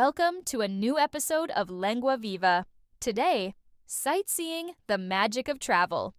Welcome to a new episode of Lengua Viva. Today, sightseeing, the magic of travel.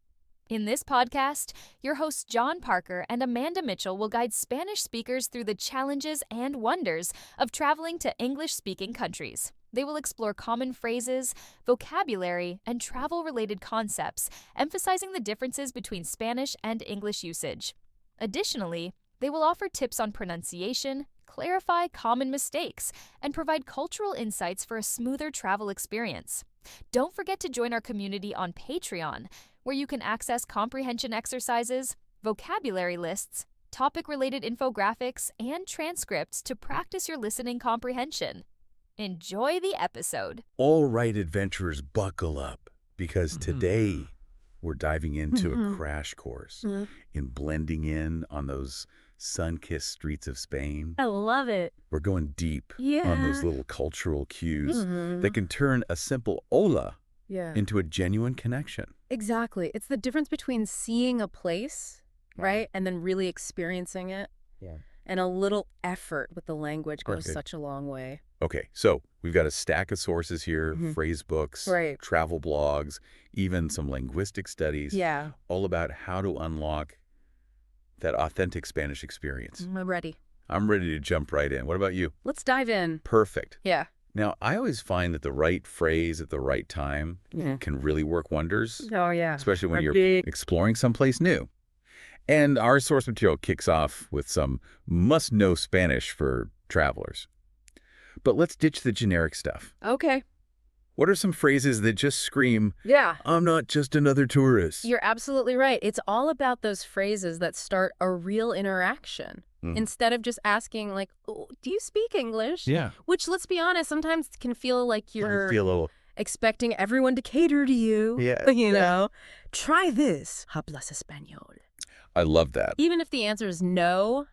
In this podcast, your hosts John Parker and Amanda Mitchell will guide Spanish speakers through the challenges and wonders of traveling to English-speaking countries. They will explore common phrases, vocabulary, and travel-related concepts, emphasizing the differences between Spanish and English usage. Additionally, they will offer tips on pronunciation, clarify common mistakes, and provide cultural insights for a smoother travel experience. Don't forget to join our community on Patreon, where you can access comprehension exercises, vocabulary lists, topic-related infographics, and transcripts to practice your listening comprehension. Enjoy the episode. All right, adventurers, buckle up, because today we're diving into a crash course in blending in on those sun-kissed streets of Spain. I love it. We're going deep on those little cultural cues that can turn a simple hola into a genuine connection. Exactly. It's the difference between seeing a place, right, and then really experiencing it. Yeah. And a little effort with the language goes Perfect. such a long way. Okay, so we've got a stack of sources here, phrase books, travel blogs, even some linguistic studies, all about how to unlock that authentic Spanish experience. I'm ready. I'm ready to jump right in. What about you? Let's dive in. Perfect. Yeah. Now, I always find that the right phrase at the right time can really work wonders, Oh, yeah. especially when you're exploring someplace new. And our source material kicks off with some must-know Spanish for travelers. But let's ditch the generic stuff. Okay. What are some phrases that just scream, Yeah. I'm not just another tourist? You're absolutely right. It's all about those phrases that start a real interaction. Instead of just asking, like, oh, do you speak English? Yeah. Which, let's be honest, sometimes can feel like you're I feel a little... expecting everyone to cater to you. Yeah. You know? Try this. Hablas español. I love that. Even if the answer is no,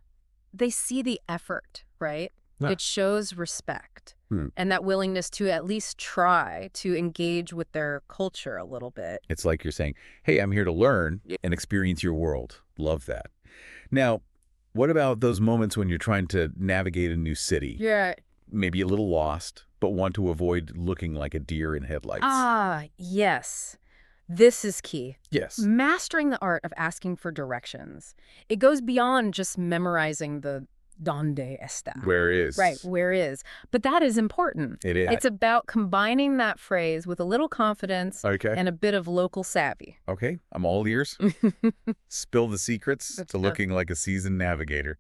they see the effort, right? Yeah. It shows respect and that willingness to at least try to engage with their culture a little bit. It's like you're saying, hey, I'm here to learn and experience your world. Love that. Now, what about those moments when you're trying to navigate a new city? Yeah. Maybe a little lost, but want to avoid looking like a deer in headlights. Ah, yes. This is key. Yes. Mastering the art of asking for directions. It goes beyond just memorizing the donde está. Where is. Right, where is. But that is important. It is. It's about combining that phrase with a little confidence and a bit of local savvy. Okay, I'm all ears. Spill the secrets to looking like a seasoned navigator.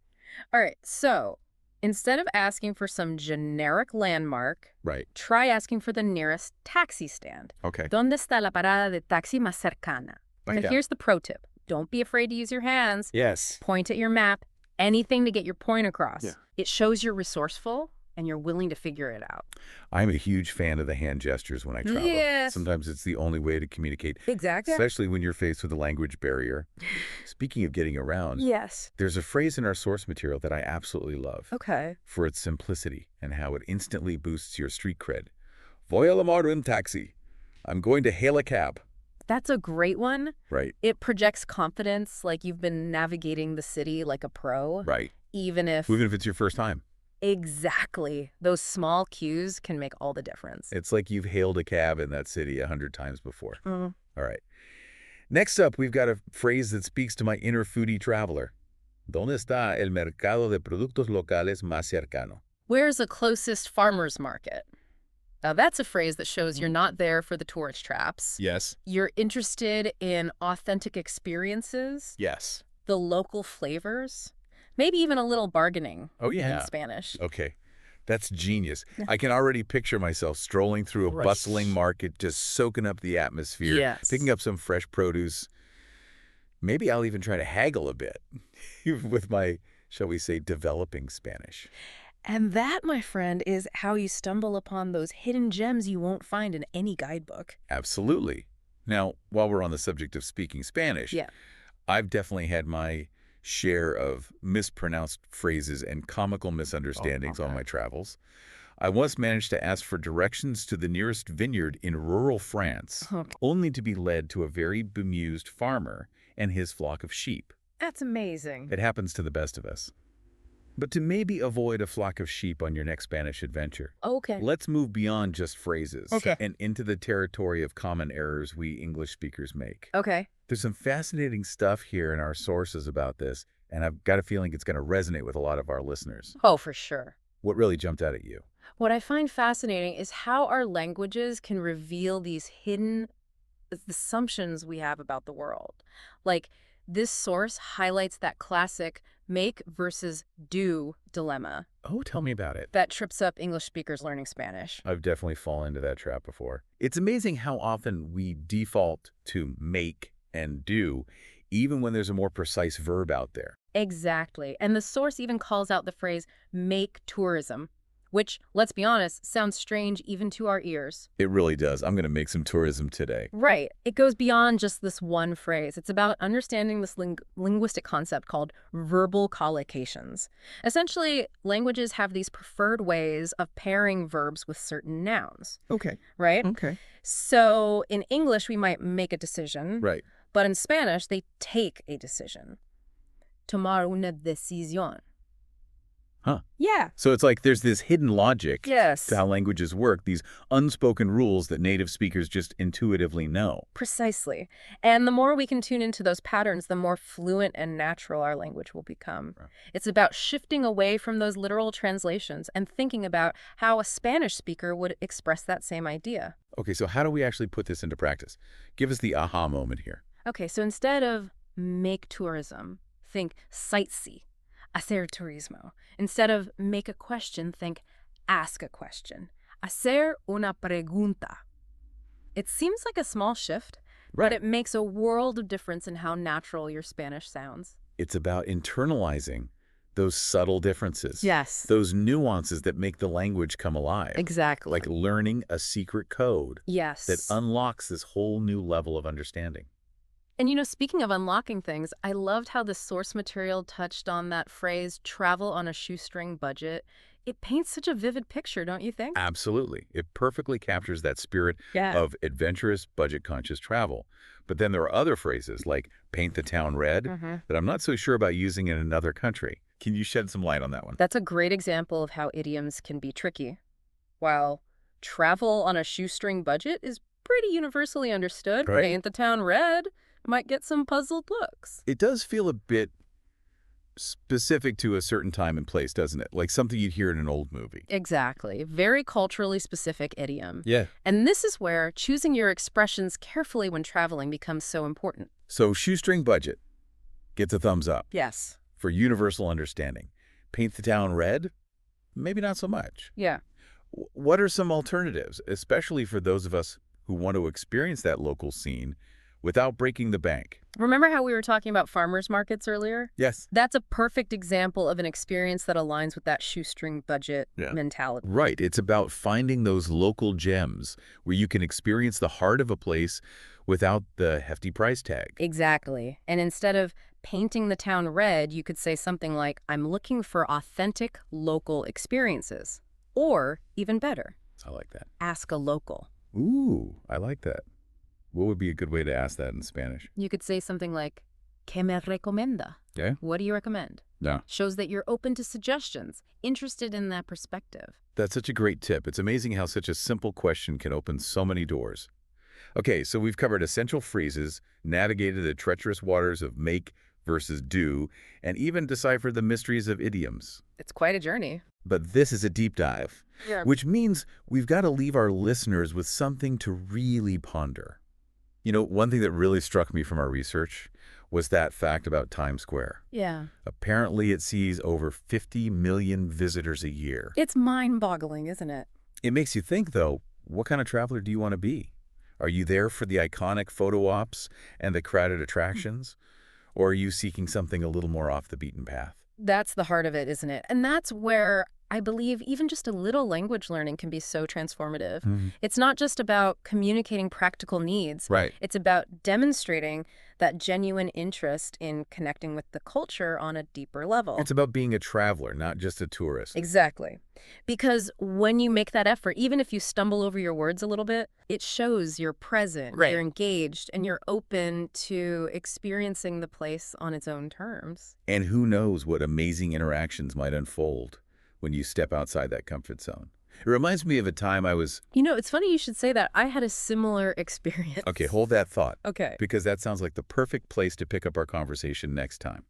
All right, so instead of asking for some generic landmark, try asking for the nearest taxi stand. Okay. ¿Dónde está la parada de taxi más cercana? Now, here's the pro tip. Don't be afraid to use your hands. Yes. Point at your map. Anything to get your point across. Yeah. It shows you're resourceful and you're willing to figure it out. I'm a huge fan of the hand gestures when I travel. Yes. Sometimes it's the only way to communicate. Exactly. Especially when you're faced with a language barrier. Speaking of getting around, there's a phrase in our source material that I absolutely love. Okay. For its simplicity and how it instantly boosts your street cred. Voy a llamar un taxi. I'm going to hail a cab. That's a great one. Right. It projects confidence, like you've been navigating the city like a pro. Right. Even if it's your first time. Exactly. Those small cues can make all the difference. It's like you've hailed a cab in that city 100 times before. All right. Next up, we've got a phrase that speaks to my inner foodie traveler. ¿Dónde está el mercado de productos locales más cercano? Where's the closest farmer's market? Now, that's a phrase that shows you're not there for the tourist traps. Yes. You're interested in authentic experiences. Yes. The local flavors. Maybe even a little bargaining in Spanish. Okay. That's genius. I can already picture myself strolling through a bustling market, just soaking up the atmosphere, picking up some fresh produce. Maybe I'll even try to haggle a bit with my, shall we say, developing Spanish. And that, my friend, is how you stumble upon those hidden gems you won't find in any guidebook. Absolutely. Now, while we're on the subject of speaking Spanish, I've definitely had my share of mispronounced phrases and comical misunderstandings on my travels. I once managed to ask for directions to the nearest vineyard in rural France, only to be led to a very bemused farmer and his flock of sheep. That's amazing. It happens to the best of us. But to maybe avoid a flock of sheep on your next Spanish adventure, Okay. let's move beyond just phrases Okay. and into the territory of common errors we English speakers make. Okay. There's some fascinating stuff here in our sources about this, and I've got a feeling it's going to resonate with a lot of our listeners. Oh, for sure. What really jumped out at you? What I find fascinating is how our languages can reveal these hidden assumptions we have about the world. Like, this source highlights that classic make versus do dilemma Oh, tell me about it. that trips up English speakers learning Spanish. I've definitely fallen into that trap before. It's amazing how often we default to make and do, even when there's a more precise verb out there. Exactly. And the source even calls out the phrase make tourism, which, let's be honest, sounds strange even to our ears. It really does. I'm going to make some tourism today. Right. It goes beyond just this one phrase. It's about understanding this linguistic concept called verbal collocations. Essentially, languages have these preferred ways of pairing verbs with certain nouns. Okay. Right? Okay. So in English, we might make a decision. Right. But in Spanish, they take a decision. Tomar una decisión. Huh. Yeah. So it's like there's this hidden logic Yes. to how languages work, these unspoken rules that native speakers just intuitively know. Precisely. And the more we can tune into those patterns, the more fluent and natural our language will become. Right. It's about shifting away from those literal translations and thinking about how a Spanish speaker would express that same idea. Okay, so how do we actually put this into practice? Give us the aha moment here. Okay, so instead of make tourism, think sightsee, hacer turismo. Instead of make a question, think ask a question, hacer una pregunta. It seems like a small shift, but it makes a world of difference in how natural your Spanish sounds. It's about internalizing those subtle differences. Yes. Those nuances that make the language come alive. Exactly. Like learning a secret code Yes. that unlocks this whole new level of understanding. And speaking of unlocking things, I loved how the source material touched on that phrase, travel on a shoestring budget. It paints such a vivid picture, don't you think? Absolutely. It perfectly captures that spirit Yeah. of adventurous, budget-conscious travel. But then there are other phrases like paint the town red that I'm not so sure about using in another country. Can you shed some light on that one? That's a great example of how idioms can be tricky. While travel on a shoestring budget is pretty universally understood, Right. paint the town red might get some puzzled looks. It does feel a bit specific to a certain time and place, doesn't it? Like something you'd hear in an old movie. Exactly. Very culturally specific idiom. Yeah. And this is where choosing your expressions carefully when traveling becomes so important. So shoestring budget gets a thumbs up Yes. for universal understanding. Paint the town red? Maybe not so much. Yeah. What are some alternatives, especially for those of us who want to experience that local scene without breaking the bank? Remember how we were talking about farmers markets earlier? Yes. That's a perfect example of an experience that aligns with that shoestring budget mentality. Right. It's about finding those local gems where you can experience the heart of a place without the hefty price tag. Exactly. And instead of painting the town red, you could say something like, I'm looking for authentic local experiences. Or, even better, I like that. ask a local. Ooh, I like that. What would be a good way to ask that in Spanish? You could say something like, ¿Qué me recomienda? Yeah? What do you recommend? Yeah. Shows that you're open to suggestions, interested in that perspective. That's such a great tip. It's amazing how such a simple question can open so many doors. Okay, so we've covered essential phrases, navigated the treacherous waters of make versus do, and even deciphered the mysteries of idioms. It's quite a journey. But this is a deep dive, which means we've got to leave our listeners with something to really ponder. One thing that really struck me from our research was that fact about Times Square. Yeah. Apparently, it sees over 50 million visitors a year. It's mind-boggling, isn't it? It makes you think, though, what kind of traveler do you want to be? Are you there for the iconic photo ops and the crowded attractions? Or are you seeking something a little more off the beaten path? That's the heart of it, isn't it? And that's where I believe even just a little language learning can be so transformative. It's not just about communicating practical needs. Right. It's about demonstrating that genuine interest in connecting with the culture on a deeper level. It's about being a traveler, not just a tourist. Exactly. Because when you make that effort, even if you stumble over your words a little bit, it shows you're present, you're engaged, and you're open to experiencing the place on its own terms. And who knows what amazing interactions might unfold when you step outside that comfort zone. It reminds me of a time I was... It's funny you should say that. I had a similar experience. Okay, hold that thought. Okay. Because that sounds like the perfect place to pick up our conversation next time.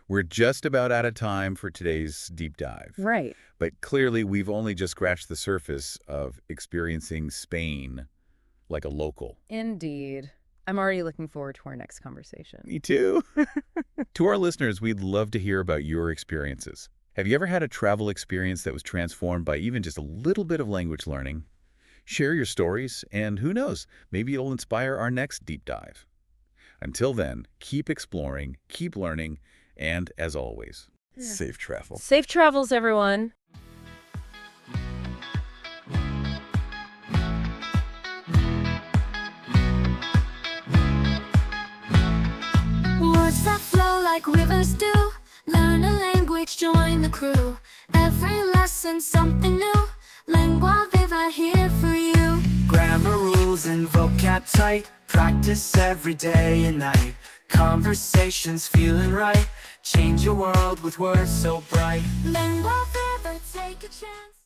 We're just about out of time for today's deep dive. Right. But clearly, we've only just scratched the surface of experiencing Spain like a local. Indeed. I'm already looking forward to our next conversation. Me too. To our listeners, we'd love to hear about your experiences. Have you ever had a travel experience that was transformed by even just a little bit of language learning? Share your stories, and who knows, maybe it'll inspire our next deep dive. Until then, keep exploring, keep learning, and as always, safe travel. Safe travels, everyone. Words that flow like rivers do. Learn a language, join the crew. Every lesson something new. Lengua Viva here for you. Grammar rules and vocab tight. Practice every day and night. Conversations feeling right. Change your world with words so bright. Lengua Viva, take a chance.